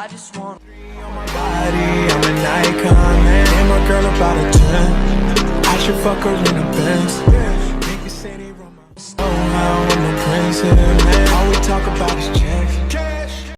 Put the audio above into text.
I just want body, I'm an icon, man. I'm a girl about a 10. I should fuck her in a Benz. Niggas say they run my soul, how I'm a prince, yeah.